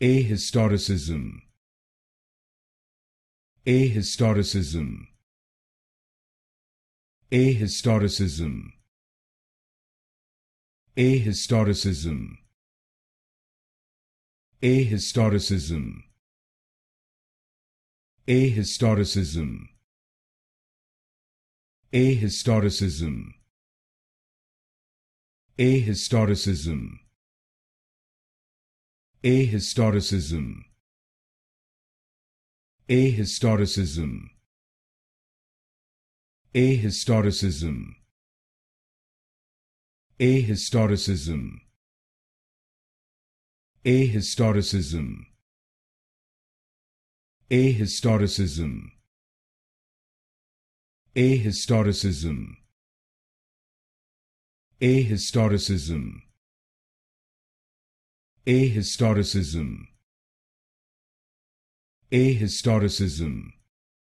Ahistoricism. Ahistoricism. Ahistoricism. Ahistoricism. Ahistoricism. Ahistoricism. Ahistoricism. Ahistoricism. Ahistoricism. Ahistoricism. Ahistoricism. Ahistoricism. Ahistoricism. Ahistoricism. Ahistoricism. Ahistoricism. Ahistoricism. Ahistoricism.